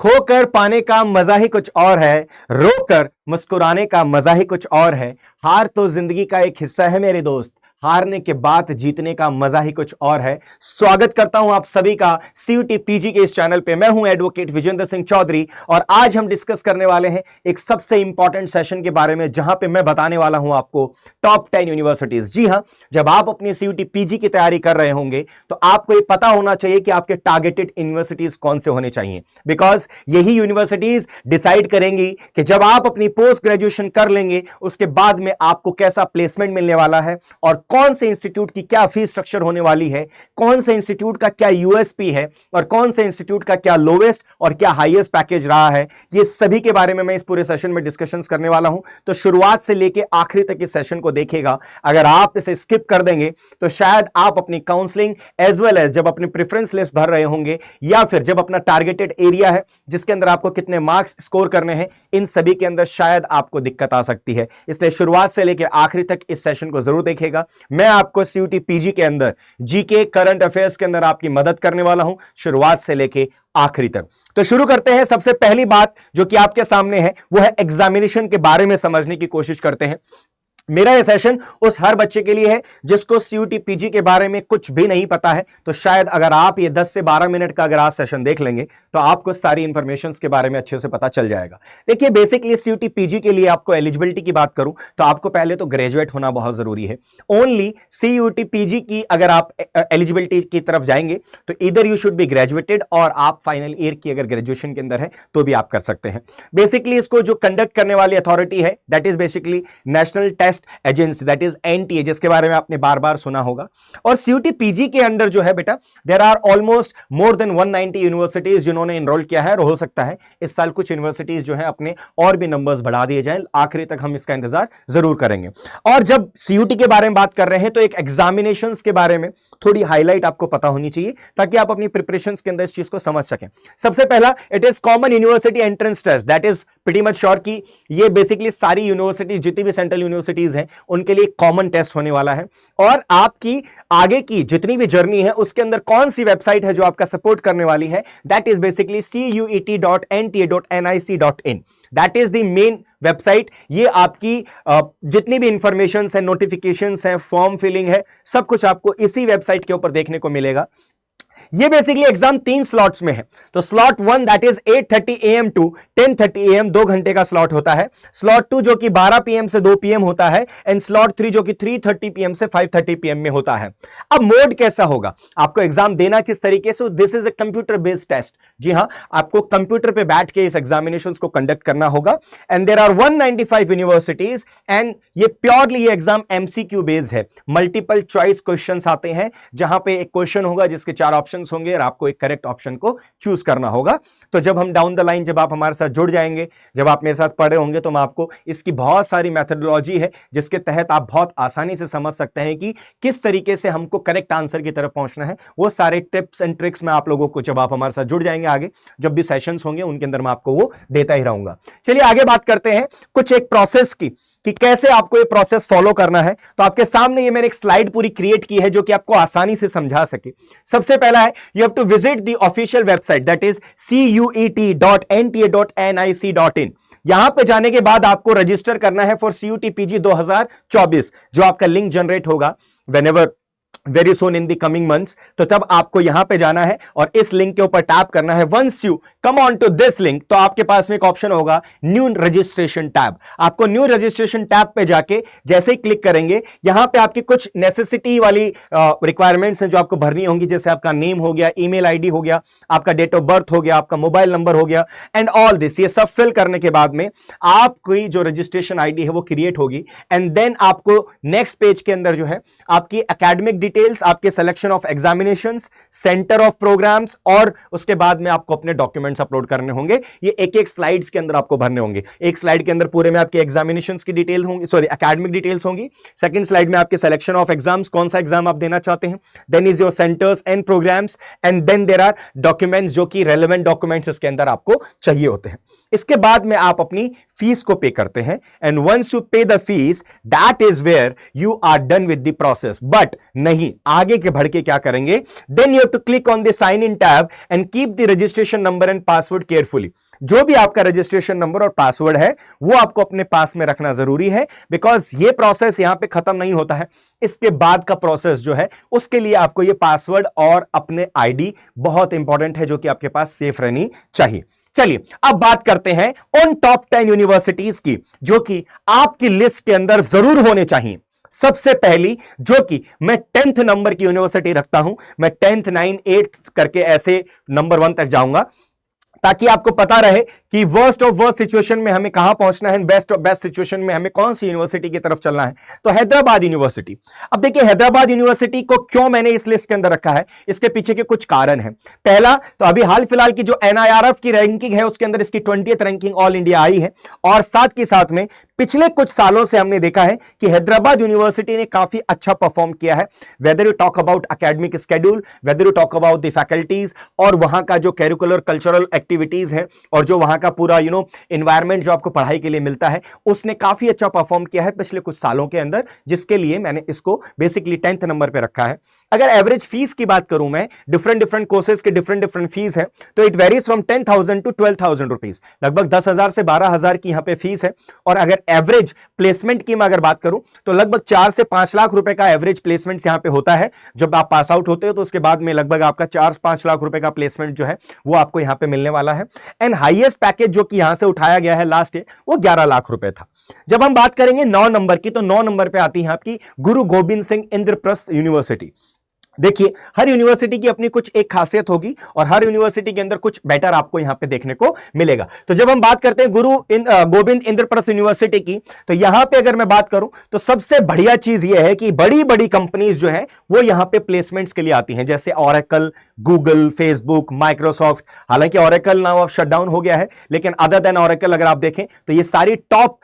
खोकर पाने का मजा ही कुछ और है, रोकर मुस्कुराने का मजा ही कुछ और है। हार तो जिंदगी का एक हिस्सा है मेरे दोस्त, हारने के बाद जीतने का मजा ही कुछ और है। स्वागत करता हूं आप सभी का सीयूटी पीजी के इस चैनल पे। मैं हूं एडवोकेट विजेंद्र सिंह चौधरी और आज हम डिस्कस करने वाले हैं एक सबसे इंपॉर्टेंट सेशन के बारे में, जहां पे मैं बताने वाला हूं आपको टॉप 10 यूनिवर्सिटीज। जी हां, जब आप अपनी सीयूटी पीजी की तैयारी कर रहे होंगे तो आपको यह पता होना चाहिए कि आपके टारगेटेड यूनिवर्सिटीज कौन से होने चाहिए, बिकॉज यही यूनिवर्सिटीज डिसाइड करेंगी कि जब आप अपनी पोस्ट ग्रेजुएशन कर लेंगे उसके बाद में आपको कैसा प्लेसमेंट मिलने वाला है और कौन से इंस्टीट्यूट की क्या फीस स्ट्रक्चर होने वाली है, कौन से इंस्टीट्यूट का क्या यूएसपी है और कौन से इंस्टीट्यूट का क्या लोवेस्ट और क्या हाईएस्ट पैकेज रहा है। ये सभी के बारे में मैं इस पूरे सेशन में डिस्कशंस करने वाला हूं। तो शुरुआत से लेके आखिरी तक इस सेशन को देखिएगा। अगर आप इसे स्किप कर देंगे तो शायद आप अपनी काउंसलिंग एज वेल एज जब अपनी प्रेफरेंस लिस्ट भर रहे होंगे या फिर जब अपना टारगेटेड एरिया है जिसके अंदर आपको कितने मार्क्स स्कोर करने हैं, इन सभी के अंदर शायद आपको दिक्कत आ सकती है। इसलिए शुरुआत से लेकर आखिरी तक इस सेशन को जरूर देखिएगा। मैं आपको सीयूटी पीजी के अंदर जीके करंट अफेयर्स के अंदर आपकी मदद करने वाला हूं शुरुआत से लेके आखिरी तक। तो शुरू करते हैं। सबसे पहली बात जो कि आपके सामने है वो है एग्जामिनेशन के बारे में समझने की कोशिश करते हैं। मेरा यह सेशन उस हर बच्चे के लिए है जिसको सीयूटी पीजी के बारे में कुछ भी नहीं पता है। तो शायद अगर आप ये 10 से 12 मिनट का अगर आज सेशन देख लेंगे तो आपको सारी इंफॉर्मेशन के बारे में अच्छे से पता चल जाएगा। देखिए, बेसिकली सीयूटी पीजी के लिए आपको एलिजिबिलिटी की बात करूं तो आपको पहले तो ग्रेजुएट होना बहुत जरूरी है। ओनली सीयूटी पीजी की अगर आप एलिजिबिलिटी की तरफ जाएंगे तो इधर यू शुड बी ग्रेजुएटेड और आप फाइनल ईयर की अगर ग्रेजुएशन के अंदर है तो भी आप कर सकते हैं। बेसिकली इसको जो कंडक्ट करने वाली अथॉरिटी है that is basically National Test Agency, that is NTA, जिसके बारे में आपने बार बार सुना होगा। और सीयूटी पीजी के अंदर जो है बेटा, there are almost more than 190 universities जिन्होंने एनरोल किया है। और हो सकता है इस साल कुछ यूनिवर्सिटीज जो है अपने और भी नंबर्स बढ़ा दिए जाएं। आखिरी तक हम इसका इंतजार जरूर करेंगे। और जब सीयूटी के बारे में बात कर रहे हैं तो एक एग्जामिनेशंस के बारे में थोड़ी हाईलाइट आपको पता होनी चाहिए ताकि आप अपनी प्रिपरेशंस के अंदर इस चीज को समझ सकें। सबसे पहला, it is common university entrance test. That is pretty much sure कि ये बेसिकली सारी यूनिवर्सिटी, जितनी भी सेंट्रल यूनिवर्सिटीज हैं, उनके लिए कॉमन टेस्ट होने वाला है। और आपकी आगे की जितनी भी जर्नी है उसके अंदर कौन सी वेबसाइट है जो आपका सपोर्ट करने वाली है, that is basically cuet.nta.nic.in। That is the main website. ये आपकी जितनी भी इंफॉर्मेशन है, नोटिफिकेशंस है, फॉर्म फिलिंग है, सब कुछ आपको इसी वेबसाइट के ऊपर देखने को मिलेगा। ये बेसिकली एग्जाम 3 स्लॉट्स में है। तो slot 1 that is 8:30 AM to 10:30 AM, 2 घंटे का स्लॉट होता है। स्लॉट 2 जो कि 12 PM से 2 PM होता है एंड स्लॉट 3 जो कि 3:30 PM से 5:30 PM में होता है। अब मोड कैसा होगा, आपको एग्जाम देना किस तरीके से, this is a computer based test. जी हां, आपको कंप्यूटर पे बैठ के इस एग्जामिनेशंस को कंडक्ट करना होगा and there are 195 universities and ये प्योरली ये एग्जाम एमसीक्यू बेस्ड है। मल्टीपल चॉइस क्वेश्चंस आते हैं जहां पे एक क्वेश्चन होगा जिसके 4 ऑप्शंस होंगे और आपको एक करेक्ट ऑप्शन को चूज करना होगा। तो जब हम डाउन द लाइन, जब आप हमारे साथ जुड़ जाएंगे, जब आप मेरे साथ पढ़े होंगे, तो मैं आपको इसकी बहुत सारी मेथोडोलॉजी है जिसके तहत आप बहुत आसानी से समझ सकते हैं कि किस तरीके से हमको करेक्ट आंसर की तरफ पहुंचना है। वो सारे टिप्स एंड ट्रिक्स मैं आप लोगों को, जब आप हमारे साथ जुड़ जाएंगे आगे, जब भी सेशंस होंगे उनके अंदर मैं आपको वो देता ही रहूंगा। चलिए आगे बात करते हैं कुछ एक प्रोसेस की कि कैसे आपको ये प्रोसेस फॉलो करना है। तो आपके सामने ये मैंने एक स्लाइड पूरी क्रिएट की है जो कि आपको आसानी से समझा सके। सबसे पहला है, you have to visit the official website that is cuet.nta.nic.in। यहां पे जाने के बाद आपको रजिस्टर करना है फॉर सीयूटी पीजी 2024, जो आपका लिंक जनरेट होगा whenever very soon in the coming months. तो तब आपको यहां पे जाना है और इस लिंक के ऊपर टैप करना है। Once you come on to this link तो आपके पास में एक ऑप्शन होगा न्यू रजिस्ट्रेशन टैब। आपको न्यू रजिस्ट्रेशन टैब पे जाके जैसे ही क्लिक करेंगे, यहां पे आपकी कुछ नेसेसिटी वाली रिक्वायरमेंट्स हैं जो आपको भरनी होंगी, जैसे आपका नेम हो गया, ईमेल आईडी हो गया, आपका डेट ऑफ बर्थ हो गया, आपका मोबाइल नंबर हो गया एंड ऑल दिस। ये सब फिल करने के बाद में आपकी जो रजिस्ट्रेशन आईडी है वो क्रिएट होगी एंड देन आपको नेक्स्ट पेज के अंदर जो है आपकी एकेडमिक डिटेल्स, आपके selection of examinations, centre of programmes और उसके बाद में आपको अपने डॉक्यूमेंट्स अपलोड करने होंगे। ये एक एक स्लाइड्स के अंदर आपको भरने होंगे। एक स्लाइड के अंदर पूरे में आपके एग्जामिनेशंस की डिटेल होंगी, सॉरी एकेडमिक डिटेल्स होंगी। सेकंड स्लाइड में आपके सिलेक्शन ऑफ एग्जाम्स, कौन सा एग्जाम आप देना चाहते हैं, then is your centres and programmes and then there are documents जो कि रेलेवेंट डॉक्यूमेंट्स इसके अंदर आपको चाहिए होते हैं। इसके बाद में आप अपनी फीस को पे करते हैं and once you pay the fees that is where you are done with the process. But नहीं, आगे के बढ़ के क्या करेंगे, then you have to click on the sign in tab and keep the registration number and password carefully. जो भी आपका रजिस्ट्रेशन नंबर और पासवर्ड है वो आपको अपने पास में रखना जरूरी है, बिकॉज ये प्रोसेस यहां पे खत्म नहीं होता है। इसके बाद का प्रोसेस जो है उसके लिए आपको ये पासवर्ड और अपने आईडी बहुत इंपॉर्टेंट है, जो कि आपके पास सेफ रहनी चाहिए। चलिए अब बात करते हैं उन टॉप 10 यूनिवर्सिटीज की जो कि आपकी लिस्ट के अंदर जरूर होने चाहिए। सबसे पहली जो कि मैं 10th नंबर की यूनिवर्सिटी रखता हूं, मैं 10th 9 8 करके ऐसे नंबर 1 तक जाऊंगा, ताकि आपको पता रहे कि वर्स्ट ऑफ वर्स्ट सिचुएशन में हमें कहां पहुंचना है, बेस्ट ऑफ बेस्ट सिचुएशन में हमें कौन सी यूनिवर्सिटी की तरफ चलना है। तो हैदराबाद यूनिवर्सिटी। अब देखिए हैदराबाद यूनिवर्सिटी को क्यों मैंने इस लिस्ट के अंदर रखा है, इसके पीछे के कुछ कारण हैं। पहला तो अभी हाल फिलहाल की जो NIRF की रैंकिंग है उसके अंदर इसकी 20th ranking all India I है, और साथ के साथ में पिछले कुछ सालों से हमने देखा है कि हैदराबाद यूनिवर्सिटी ने काफी अच्छा परफॉर्म किया है। Whether you talk about academic schedule, whether you talk about the faculties, और वहां का जो कैरिकुलर कल्चरल एक्टिविटीज है, और जो वहां का पूरा एनवायरमेंट जो आपको पढ़ाई के लिए मिलता है, उसने काफी अच्छा परफॉर्म किया है पिछले कुछ सालों के अंदर, जिसके लिए मैंने इसको बेसिकली 10th नंबर पे रखा है। अगर एवरेज फीस की बात करूं मैं, डिफरेंट कोर्सेज के डिफरेंट फीस है, तो it varies from 10,000 to 12,000 rupees, लगभग 10,000 से 12,000 की यहां पे फीस है। और अगर एवरेज प्लेसमेंट की मैं अगर बात करूं तो लगभग 4 से 5 लाख रुपए का एवरेज प्लेसमेंट यहां पे होता है। जब आप पास आउट होते हो तो उसके बाद में लगभग आपका 4-5 लाख रुपए का प्लेसमेंट जो है वो आपको यहां पे मिलने वाला है। एंड हाईएस्ट पैकेज जो कि यहां से उठाया गया है लास्ट ईयर, वो 11 लाख रुपए था। जब हम बात करेंगे 9 नंबर की, तो 9 नंबर पे आती है आपकी गुरु गोविंद सिंह इंद्रप्रस्थ यूनिवर्सिटी। देखिए हर यूनिवर्सिटी की अपनी कुछ एक खासियत होगी, और हर यूनिवर्सिटी के अंदर कुछ बेटर आपको यहां पे देखने को मिलेगा। तो जब हम बात करते हैं गोविंद इंद्रप्रस्थ यूनिवर्सिटी की, तो यहां पे अगर मैं बात करूं तो सबसे बढ़िया चीज यह है कि बड़ी बड़ी कंपनीज जो है वो यहां पे प्लेसमेंट्स के लिए आती हैं, जैसे ऑरेकल, गूगल, फेसबुक, माइक्रोसॉफ्ट। हालांकि ऑरेकल नाउ अब शट डाउन हो गया है, लेकिन अदर देन ऑरेकल अगर आप देखें तो ये सारी टॉप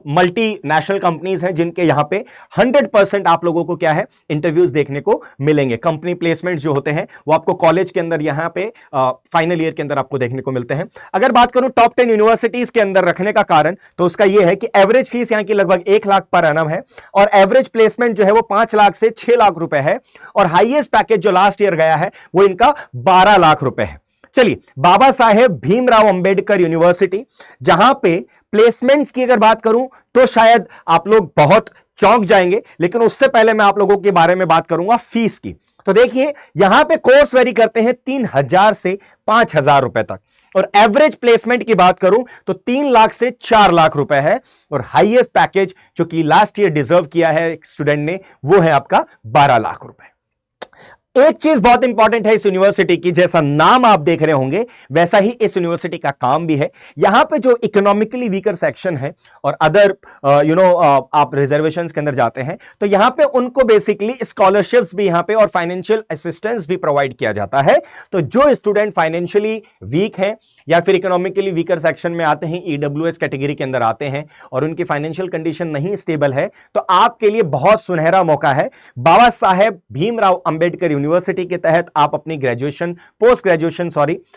मल्टीनेशनल कंपनीज हैं जिनके यहां पे 100% आप लोगों को क्या है, इंटरव्यूज देखने को मिलेंगे। कंपनी प्लेसमेंट जो होते हैं वो आपको कॉलेज के अंदर यहां पे फाइनल ईयर के अंदर आपको देखने को मिलते हैं। अगर बात करूं टॉप 10 यूनिवर्सिटीज के अंदर रखने का कारण, तो उसका यह है कि एवरेज फीस यहां की लगभग 1 लाख पर एनम है, और एवरेज प्लेसमेंट जो है वो 5 लाख से 6 लाख रुपए है, और हाईएस्ट पैकेज जो लास्ट ईयर गया है वो इनका 12 लाख रुपए है। चलिए बाबा साहेब भीमराव अंबेडकर यूनिवर्सिटी, जहां पे प्लेसमेंट्स की अगर बात करूं तो शायद आप लोग बहुत चौंक जाएंगे, लेकिन उससे पहले मैं आप लोगों के बारे में बात करूंगा फीस की। तो देखिए यहां पे कोर्स वेरी करते हैं 3,000 से 5,000 रुपए तक, और एवरेज प्लेसमेंट की बात करूं तो 3 लाख से 4 लाख रुपए है, और हाईएस्ट पैकेज जो कि लास्ट ईयर डिजर्व किया है एक स्टूडेंट ने, वो है आपका 12 लाख रुपए। एक चीज बहुत इंपॉर्टेंट है इस यूनिवर्सिटी की, जैसा नाम आप देख रहे होंगे वैसा ही इस यूनिवर्सिटी का काम भी है। यहां पे जो इकोनॉमिकली वीकर सेक्शन है और अदर आप रिजर्वेशंस के अंदर जाते हैं, तो यहां पे उनको बेसिकली स्कॉलरशिप्स भी यहां पे और फाइनेंशियल असिस्टेंस भी प्रोवाइड किया जाता है। तो जो स्टूडेंट फाइनेंशियली वीक हैं या फिर इकोनॉमिकली वीकर सेक्शन में आते हैं, ईडब्ल्यूएस कैटेगरी के अंदर आते हैं और उनकी फाइनेंशियल कंडीशन नहीं स्टेबल है, तो आपके लिए बहुत सुनहरा मौका है। बाबा साहेब भीमराव अंबेडकर यूनिवर्सिटी के तहत आप अपनी ग्रेजुएशन, पोस्ट ग्रेजुएशन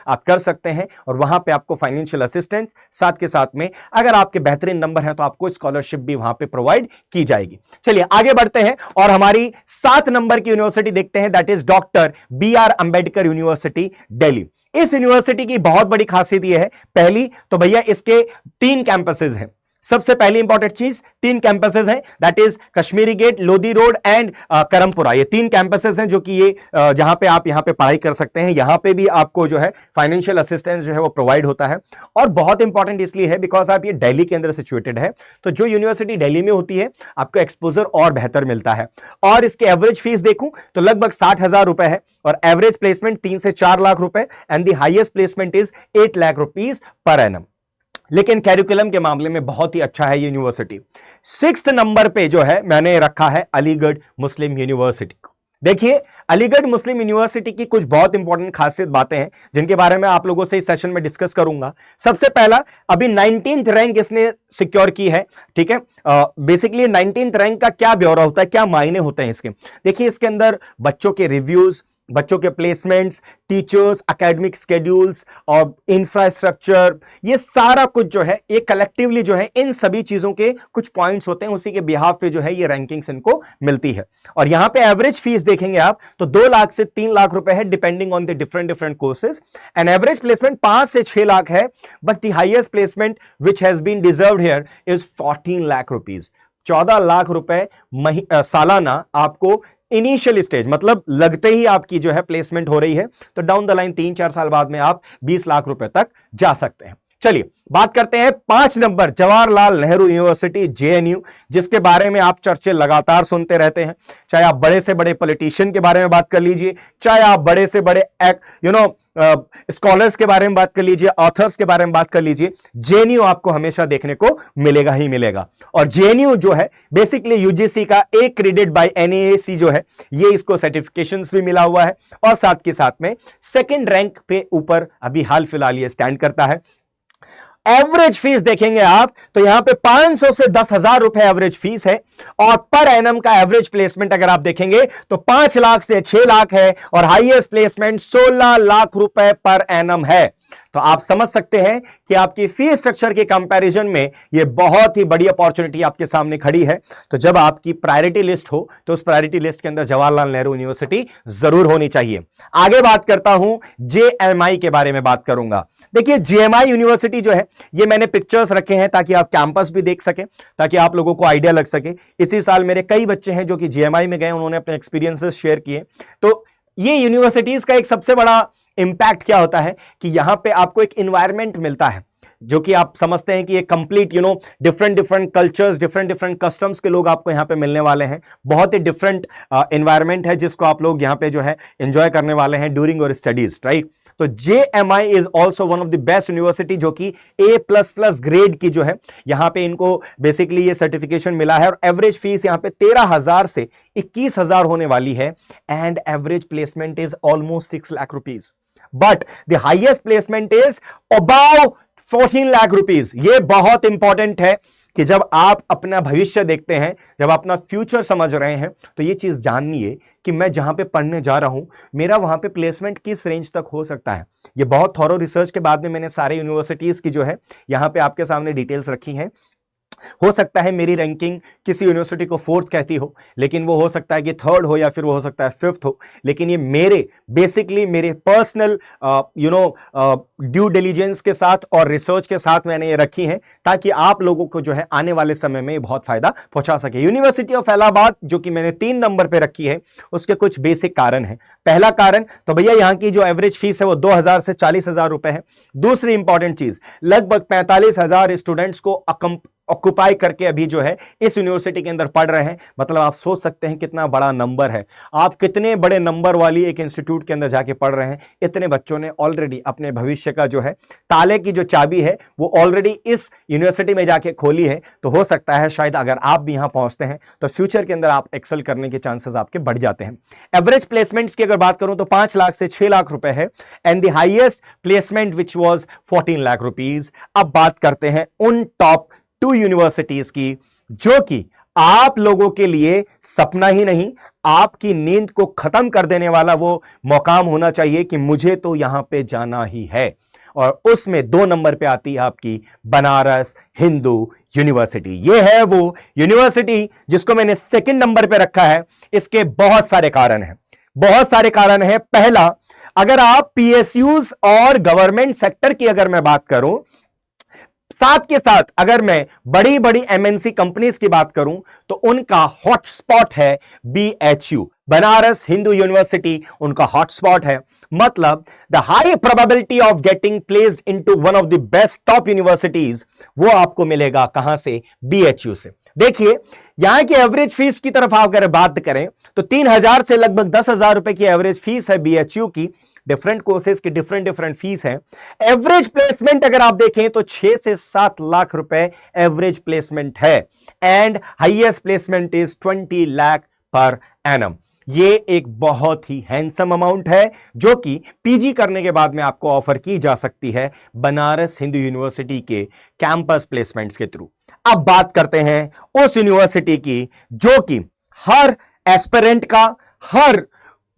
आप कर सकते हैं, और वहां पे आपको फाइनेंशियल असिस्टेंस, साथ के साथ में अगर आपके बेहतरीन नंबर हैं तो आपको स्कॉलरशिप भी वहां पे प्रोवाइड की जाएगी। चलिए आगे बढ़ते हैं और हमारी 7 नंबर की यूनिवर्सिटी देखते हैं, that is doctor BR Ambedkar university Delhi. इस यूनिवर्सिटी की बहुत बड़ी खासियत यह है, पहली तो भैया इसके 3 कैंपसेस हैं। सबसे पहली इंपॉर्टेंट चीज, 3 कैंपसेस हैं, that is Kashmiri Gate, Lodhi Road and Karampura. ये 3 कैंपसेस हैं जो कि ये जहां पे आप यहां पे पढ़ाई कर सकते हैं। यहां पे भी आपको जो है फाइनेंशियल असिस्टेंस जो है वो प्रोवाइड होता है, और बहुत इंपॉर्टेंट इसलिए है बिकॉज आप ये दिल्ली के अंदर सिचुएटेड है, तो जो यूनिवर्सिटी दिल्ली में होती है आपको एक्सपोजर और बेहतर मिलता है। और इसके एवरेज फीस देखूं तो लगभग 60,000 रुपए है, और एवरेज प्लेसमेंट 3 से 4 लाख रुपए, and the highest placement is 8 lakh rupees per annum. लेकिन कैरिकुलम के मामले में बहुत ही अच्छा है ये यूनिवर्सिटी। 6th नंबर पे जो है मैंने रखा है अलीगढ़ मुस्लिम यूनिवर्सिटी को। देखिए अलीगढ़ मुस्लिम यूनिवर्सिटी की कुछ बहुत इंपॉर्टेंट खासियत बातें हैं जिनके बारे में आप लोगों से इस सेशन में डिस्कस करूंगा। सबसे पहला, अभी 19th रैंक इसने सिक्योर की है, ठीक है। बेसिकली 19th रैंक का क्या ब्यौरा होता है, क्या मायने होते हैं इसके। देखिए इसके अंदर बच्चों के रिव्यूज, बच्चों के प्लेसमेंट्स, टीचर्स, एकेडमिक स्केड्यूल्स और इंफ्रास्ट्रक्चर, ये सारा कुछ जो है, ये कलेक्टिवली जो है, इन सभी चीजों के कुछ पॉइंट्स होते हैं, उसी के बिहाफ पे जो है ये रैंकिंग्स इनको मिलती है। और यहां पे एवरेज फीस देखेंगे आप तो 2 लाख से 3 लाख रुपए है, depending on the different courses. And average placement 5 से 6 लाख है, but the highest placement which has been deserved here is 14 lakh rupees. 14 lakh रुपए सालाना आपको इनिशियल स्टेज, मतलब लगते ही आपकी जो है प्लेसमेंट हो रही है, तो डाउन द लाइन 3-4 साल बाद में आप 20 लाख रुपए तक जा सकते हैं। चलिए बात करते हैं 5 number, Jawaharlal Nehru university JNU, जिसके बारे में आप चर्चे लगातार सुनते रहते हैं। चाहे आप बड़े से बड़े पॉलिटिशियन के बारे में बात कर लीजिए, चाहे आप बड़े से बड़े स्कॉलर्स के बारे में बात कर लीजिए, ऑथर्स के बारे में बात कर लीजिए, जेएनयू आपको हमेशा देखने को मिलेगा ही मिलेगा। और जेएनयू जो है बेसिकली यूजीसी का एक्रेडिटेड बाय एनएसी जो है, ये इसको सर्टिफिकेशंस भी मिला हुआ है, और साथ के साथ में सेकंड रैंक पे ऊपर अभी हाल फिलहाल ये स्टैंड करता है। एवरेज फीस देखेंगे आप तो यहां पे 500 से 10,000 रुपए एवरेज फीस है, और पर एनम का एवरेज प्लेसमेंट अगर आप देखेंगे तो 5 लाख से 6 लाख है, और हाईएस्ट प्लेसमेंट 16 लाख रुपए पर एनम है। तो आप समझ सकते हैं कि आपकी फीस स्ट्रक्चर के कंपैरिजन में यह बहुत ही बड़ी अपॉर्चुनिटी आपके सामने खड़ी है। तो जब आपकी प्रायोरिटी लिस्ट हो तो उस प्रायोरिटी लिस्ट के अंदर जवाहरलाल नेहरू यूनिवर्सिटी जरूर होनी चाहिए। आगे बात करता हूं, जेएमआई के बारे में बात करूंगा। देखिए जेएमआई यूनिवर्सिटी जो है, ये मैंने पिक्चर्स रखे हैं ताकि आप कैंपस भी देख सके, ताकि आप लोगों को आइडिया लग सके। इसी साल मेरे कई बच्चे हैं जो कि जेएमआई में गए, उन्होंने अपने एक्सपीरियंसेस शेयर किए। तो ये यूनिवर्सिटीज का एक सबसे बड़ा इंपैक्ट क्या होता है कि यहां पे आपको एक एनवायरनमेंट मिलता है, जो कि आप समझते हैं कि ये complete different cultures, different customs के लोग आपको यहां पे मिलने वाले हैं। बहुत ही डिफरेंट एनवायरनमेंट है जिसको आप लोग यहां पे जो है एंजॉय करने वाले हैं ड्यूरिंग योर स्टडीज, राइट। तो JMI is also one of the best university, जो कि A++ ग्रेड की जो है, यहां पे इनको बेसिकली ये सर्टिफिकेशन मिला है। और एवरेज फीस यहां पे 13,000 से 21,000 होने वाली है, and average placement is almost 6 lakh rupees, but the highest placement is about 14 lakh rupees. ये बहुत इंपॉर्टेंट है कि जब आप अपना भविष्य देखते हैं, जब अपना फ्यूचर समझ रहे हैं, तो ये चीज जानिए कि मैं जहां पे पढ़ने जा रहा हूं, मेरा वहां पे प्लेसमेंट किस रेंज तक हो सकता है। ये बहुत थॉरो रिसर्च के बाद में मैंने सारे यूनिवर्सिटीज की जो है यहां पे आपके सामने डिटेल्स रखी हैं। हो सकता है मेरी रैंकिंग किसी यूनिवर्सिटी को 4th कहती हो, लेकिन वो हो सकता है कि 3rd हो, या फिर वो हो सकता है 5th हो, लेकिन ये बेसिकली मेरे पर्सनल ड्यू डिलीजेंस के साथ और रिसर्च के साथ मैंने ये रखी है, ताकि आप लोगों को जो है आने वाले समय में बहुत फायदा पहुंचा सके। यूनिवर्सिटी ऑफ इलाहाबाद जो कि मैंने 3 नंबर पे रखी है, उसके कुछ बेसिक कारण हैं। पहला कारण तो भैया यहाँ की जो एवरेज फीस है वो 2,000 से 40,000 रुपए है। दूसरी इंपॉर्टेंट चीज, लगभग 45,000 स्टूडेंट्स को ऑक्युपाई करके अभी जो है इस यूनिवर्सिटी के अंदर पढ़ रहे हैं। मतलब आप सोच सकते हैं कितना बड़ा नंबर है, आप कितने बड़े नंबर वाली एक इंस्टीट्यूट के अंदर जाके पढ़ रहे हैं। इतने बच्चों ने ऑलरेडी अपने भविष्य का जो है ताले की जो चाबी है वो ऑलरेडी इस यूनिवर्सिटी में जाके खोली है। तो हो सकता है शायद अगर आप भी यहां पहुंचते हैं तो फ्यूचर के अंदर आप एक्सेल करने के चांसेस आपके बढ़ जाते हैं। एवरेज प्लेसमेंट्स की अगर बात करूं तो 5 लाख से 6 लाख रुपए है, and the highest placement which was 14 lakh rupees. अब बात करते हैं उन टॉप 2 यूनिवर्सिटीज की, जो कि आप लोगों के लिए सपना ही नहीं, आपकी नींद को खत्म कर देने वाला वो मकाम होना चाहिए कि मुझे तो यहां पे जाना ही है। और उसमें 2 नंबर पे आती है आपकी बनारस हिंदू यूनिवर्सिटी। ये है वो यूनिवर्सिटी जिसको मैंने 2nd नंबर पे रखा है। इसके बहुत सारे कारण हैं, बहुत सारे कारण हैं। पहला, अगर आप पीएसयूज और गवर्नमेंट सेक्टर की अगर मैं बात करूं, साथ के साथ अगर मैं बड़ी बड़ी एमएनसी कंपनीज की बात करूं, तो उनका हॉटस्पॉट है बीएचयू, बनारस हिंदू यूनिवर्सिटी उनका हॉटस्पॉट है। मतलब the high probability of getting placed into one of the best top universities वो आपको मिलेगा कहां से? बीएचयू से। देखिए यहां की एवरेज फीस की तरफ आप अगर बात करें तो 3,000 से लगभग 10,000 रुपए की एवरेज फीस है बीएचयू की। डिफरेंट कोर्सेज की डिफरेंट फीस है। एवरेज प्लेसमेंट अगर आप देखें तो 6 से 7 लाख रुपए एवरेज प्लेसमेंट है, and highest placement is 20 lakh per annum. ये एक बहुत ही हैंडसम अमाउंट है जो कि पीजी करने के बाद में आपको ऑफर की जा सकती है बनारस हिंदू यूनिवर्सिटी के कैंपस प्लेसमेंट्स के थ्रू। अब बात करते हैं उस यूनिवर्सिटी की जो कि हर एस्पिरेंट का, हर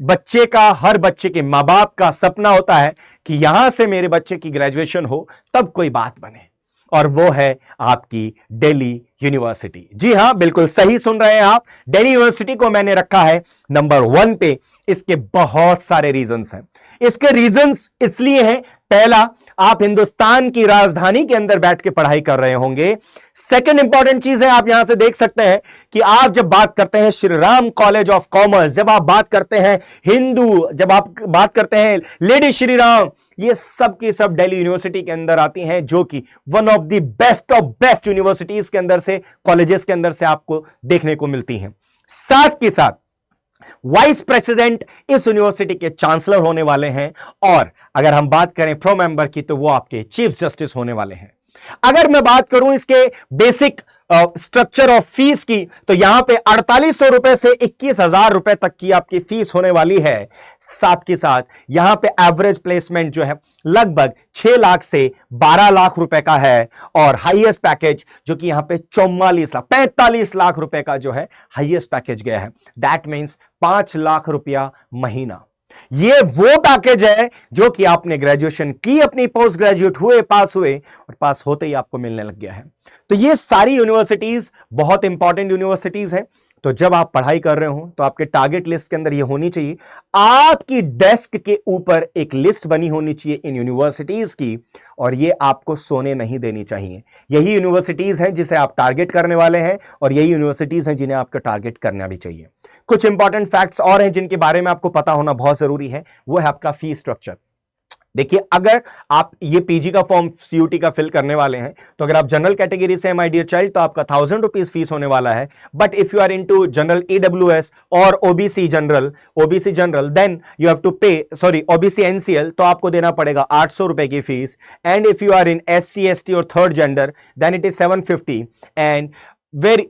बच्चे का, हर बच्चे के मां बाप का सपना होता है कि यहां से मेरे बच्चे की ग्रेजुएशन हो तब कोई बात बने, और वो है आपकी दिल्ली यूनिवर्सिटी। जी हां, बिल्कुल सही सुन रहे हैं आप, दिल्ली यूनिवर्सिटी को मैंने रखा है नंबर 1 पे। इसके बहुत सारे रीजंस हैं। इसके रीजंस इसलिए हैं, पहला, आप हिंदुस्तान की राजधानी के अंदर बैठ के पढ़ाई कर रहे होंगे। सेकंड इंपॉर्टेंट चीज है, आप यहां से देख सकते हैं कि आप जब बात करते हैं Shri Ram college of commerce, जब आप बात करते हैं हिंदू, जब आप बात करते हैं लेडी श्री राम, ये सब की सब दिल्ली यूनिवर्सिटी के अंदर आती हैं, जो कि one of the best of best universities के अंदर से, कॉलेजेस के अंदर से आपको देखने को मिलती हैं। साथ के साथ वाइस प्रेसिडेंट इस यूनिवर्सिटी के चांसलर होने वाले हैं, और अगर हम बात करें प्रो मेंबर की तो वो आपके चीफ जस्टिस होने वाले हैं। अगर मैं बात करूं इसके बेसिक स्ट्रक्चर ऑफ फीस की, तो यहां पे 4800 रुपए से 21,000 रुपए तक की आपकी फीस होने वाली है। साथ के साथ यहां पे एवरेज प्लेसमेंट जो है लगभग 6 लाख से 12 लाख रुपए का है, और हाईएस्ट पैकेज जो कि यहां पे 45 लाख रुपए का जो है हाईएस्ट पैकेज गया है। दैट मीन्स 5 लाख रुपया महीना। ये वो पैकेज है जो कि आपने ग्रेजुएशन की, अपनी पोस्ट ग्रेजुएट हुए, पास हुए, और पास होते ही आपको मिलने लग गया है। तो ये सारी यूनिवर्सिटीज बहुत इंपॉर्टेंट यूनिवर्सिटीज हैं। तो जब आप पढ़ाई कर रहे हो तो आपके टारगेट लिस्ट के अंदर ये होनी चाहिए, आपकी डेस्क के ऊपर एक लिस्ट बनी होनी चाहिए इन यूनिवर्सिटीज की, और ये आपको सोने नहीं देनी चाहिए। यही यूनिवर्सिटीज हैं जिसे आप टारगेट करने वाले हैं, और यही यूनिवर्सिटीज हैं जिन्हें आपको टारगेट करना भी चाहिए। कुछ इंपॉर्टेंट फैक्ट्स और हैं जिनके बारे में आपको पता होना बहुत जरूरी है, वो है आपका फी स्ट्रक्चर। देखिए, अगर आप ये पीजी का फॉर्म सीयूटी का फिल करने वाले हैं, तो अगर आप जनरल कैटेगरी से माय डियर चाइल्ड, तो आपका 1000 रुपीज फीस होने वाला है। But if you are into general EWS और OBC general, then you have to pay, sorry OBC NCL, तो आपको देना पड़ेगा 800 रुपए की fees. And if you are in SC ST और third gender, then it is 750। And where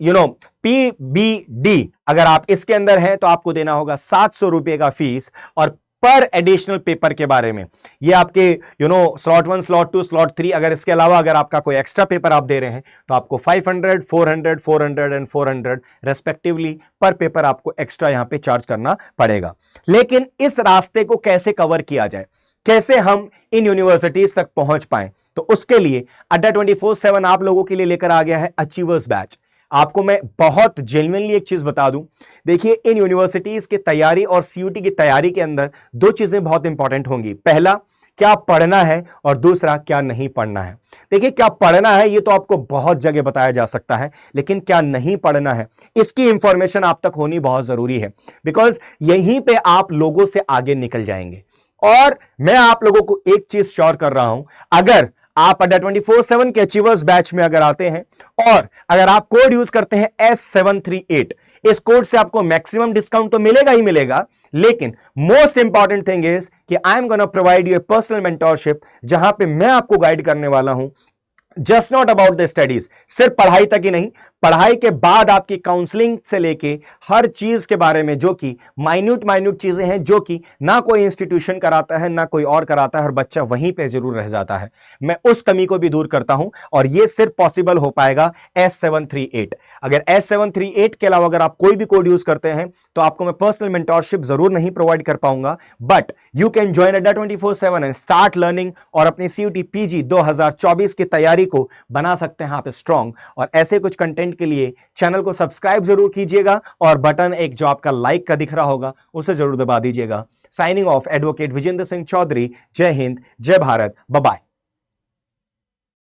PBD अगर आप इसके अंदर हैं तो आपको देना होगा 700 रुपए का फीस। और पर एडिशनल पेपर के बारे में, ये आपके स्लॉट 1, स्लॉट 2, स्लॉट 3, अगर इसके अलावा अगर आपका कोई एक्स्ट्रा पेपर आप दे रहे हैं तो आपको 500, 400, 400 एंड 400 रेस्पेक्टिवली पर पेपर आपको एक्स्ट्रा यहां पे चार्ज करना पड़ेगा। लेकिन इस रास्ते को कैसे कवर किया जाए, कैसे हम इन यूनिवर्सिटीज तक पहुंच पाए, तो उसके लिए अड्डा 24/7 आप लोगों के लिए लेकर आ गया है अचीवर्स बैच। आपको मैं बहुत जेन्युइनली एक चीज बता दूं, देखिए, इन यूनिवर्सिटीज की तैयारी और सीयूटी की तैयारी के अंदर 2 चीजें बहुत इंपॉर्टेंट होंगी। पहला, क्या पढ़ना है, और दूसरा, क्या नहीं पढ़ना है। देखिए, क्या पढ़ना है ये तो आपको बहुत जगह बताया जा सकता है, लेकिन क्या नहीं पढ़ना है इसकी इंफॉर्मेशन आप तक होनी बहुत जरूरी है, बिकॉज यहीं पे आप लोगों से आगे निकल जाएंगे। और मैं आप लोगों को एक चीज श्योर कर रहा हूं, अगर आप अड्डा 24/7 के अचीवर्स बैच में अगर आते हैं और अगर आप कोड यूज करते हैं S738, इस कोड से आपको मैक्सिमम डिस्काउंट तो मिलेगा ही मिलेगा, लेकिन मोस्ट इंपॉर्टेंट थिंग इज कि I am gonna provide U A personal mentorship, जहां पे मैं आपको गाइड करने वाला हूं just not about the studies, सिर्फ पढ़ाई तक ही नहीं, पढ़ाई के बाद आपकी काउंसलिंग से लेके हर चीज के बारे में, जो कि माइन्यूट चीजें हैं, जो कि ना कोई इंस्टीट्यूशन कराता है ना कोई और कराता है, और बच्चा वहीं पे जरूर रह जाता है। मैं उस कमी को भी दूर करता हूं, और यह सिर्फ पॉसिबल हो पाएगा S738। अगर S738 के अलावा अगर आप कोई भी कोड यूज करते हैं तो आपको मैं पर्सनल मेंटोरशिप जरूर नहीं प्रोवाइड कर पाऊंगा, बट यू कैन ज्वाइन अड्डा 24/7 एंड स्टार्ट लर्निंग, और अपनी सीयूटी पीजी 2024 की तैयारी को बना सकते हैं आप स्ट्रांग। और ऐसे कुछ कंटेंट के लिए चैनल को सब्सक्राइब जरूर कीजिएगा, और बटन एक जो आपका लाइक का दिख रहा होगा उसे जरूर दबा दीजिएगा। Signing off, advocate Vijendra Singh Chaudhary. जय हिंद, जय भारत, बाय बाय।